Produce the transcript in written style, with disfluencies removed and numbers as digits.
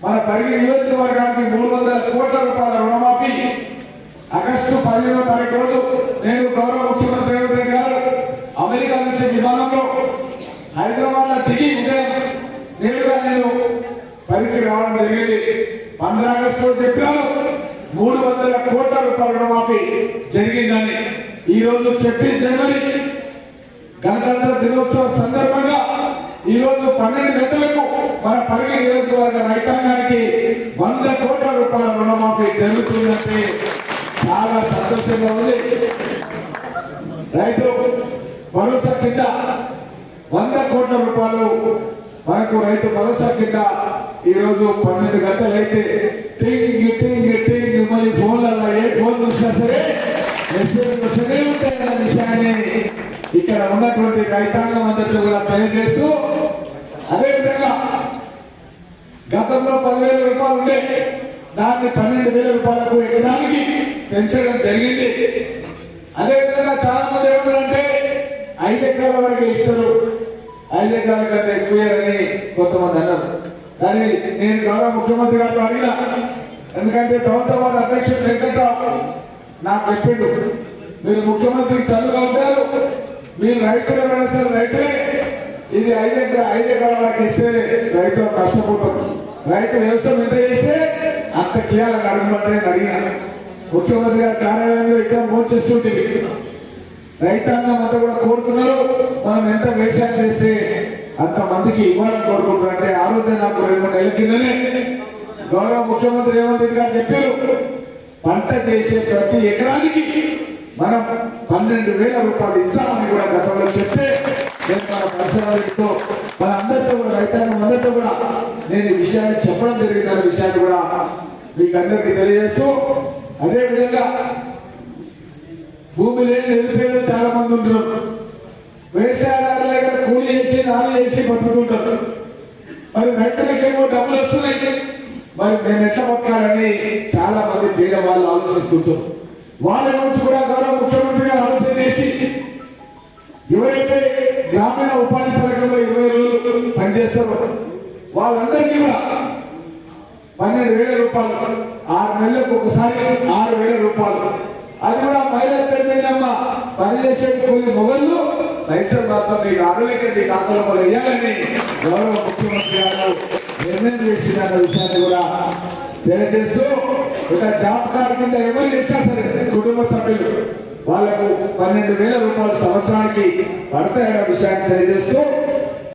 మన పరిగి నియోజకవర్గానికి 300 కోట్ల రూపాయల రుణమాఫీ ఆగస్టు 15వ తారీఖు రోజు నేను గౌరవ ముఖ్యమంత్రి రేవంత్ రెడ్డి గారు అమెరికా నుంచి విమానంలో హైదరాబాద్ లో దిగి ఉదయం నేరుగా నేను పరిగికి రావడం జరిగింది. 15 ఆగస్టు రోజు చెప్పినాను 300 కోట్ల రూపాయల రుణమాఫీ జరిగిందని. ఈ రోజు 26 జనవరి గణతంత్ర దినోత్సవం సందర్భంగా ఈ రోజు 12 గంటలకు మన పరిగి నియోజకవర్గ రైతాంగానికి 100 కోట్ల రూపాయల రుణమాఫీ జరుగుతుందంటే చాలా సంతోషంగా ఉంది. రైతు భరోసా కింద 100 కోట్ల రూపాయలు మనకు రైతు భరోసా కింద ఈ రోజు 12 గంటలైతే మళ్ళీ ఫోన్లలో ఏ ఫోన్ చూసినా సరే మెసేజ్ వస్తూనే ఉంటాయన్న విషయాన్ని ఇక్కడ ఉన్నటువంటి రైతాంగం అందరితో కూడా తెలియజేస్తూ, అదేవిధంగా గతంలో 10,000 రూపాయలు ఉండే దాన్ని 12,000 రూపాయలకు ఎకరానికి పెంచడం జరిగింది. అదేవిధంగా చాలా మంది ఏమంటారంటే 5 ఎకరాల వరకు ఇస్తారు, 5 ఎకరాల కంటే ఎక్కువని కొంతమంది అన్నారు. కానీ నేను గౌరవ ముఖ్యమంత్రి గారితో అడిగినా, ఎందుకంటే ప్రభుత్వ అధ్యక్షుడు వెంకట్రావు నాకు చెప్పిండు, మీరు ముఖ్యమంత్రి చదువుగా ఉంటారు, మీరు రైతులే వ్యవసాయం రైతులే, ఇది 5 ఎకరాల వరకు ఇస్తే రైతులు కష్టపోతారు, రైతు వ్యవసాయం ఎంత చేస్తే అంత చేయాలని అడగమంటే అడిగినా. ముఖ్యమంత్రి గారి కార్యాలయంలో ఇక్కడ మోచేస్తుంటుంది, రైతాంగం అంతా కూడా కోరుతున్నారు మనం ఎంత వ్యవసాయం చేస్తే అంత మందికి ఇవ్వాలని కోరుకుంటున్నారు. అంటే ఆ రోజే నాకు 2-3 నెలల కిందనే గౌరవ ముఖ్యమంత్రి రేవంత్ రెడ్డి గారు చెప్పారు, పంట చేసే ప్రతి ఎకరానికి మనం 12,000 రూపాయలు ఇస్తామని కూడా గతంలో చెప్తే నేను మన పరిశ్రమతో మన అందరితో కూడా రైతాంగం అందరితో కూడా నేను ఈ విషయాన్ని చెప్పడం జరిగిందన్న విషయాన్ని కూడా మీకు అందరికీ తెలియజేస్తూ, అదేవిధంగా భూమి లేని నిరుపేదలు చాలా మంది ఉంటారు, వ్యవసాయదారుల దగ్గర కూలి చేసి నాలు చేసి బతుకుతుంటారు. మరి రైతులకేమో డబ్బులు వస్తున్నాయి, మరి మేము ఎట్లా బతకాలని చాలా మంది పేద వాళ్ళు ఆలోచిస్తుంటారు. వాళ్ళ నుంచి కూడా గౌరవ ముఖ్యమంత్రి గారు ఆలోచన చేసి ఎవరైతే గ్రామీణ ఉపాధి పథకంలో 20 రోజులు పనిచేస్తారో వాళ్ళందరికీ కూడా 12,000 రూపాయలు, 6 నెలలకు ఒకసారి 6,000 రూపాయలు, అది కూడా మహిళల పేరుమ్మ పనిచేసే కొన్ని మొగళ్ళు పైసలు మాత్రం మీకు ఆడలేక మీ ఖాతాలో వేయాలని గౌరవ ముఖ్యమంత్రి గారు నిర్ణయం చేసిన విషయాన్ని కూడా తెలియజేస్తూ, ఒక జాబ్ కార్డు కింద ఎవరు చేసినా సరే కుటుంబ సభ్యులు వాళ్లకు 12,000 రూపాయలు సంవత్సరానికి పడతాయన్న విషయాన్ని తెలియజేస్తూ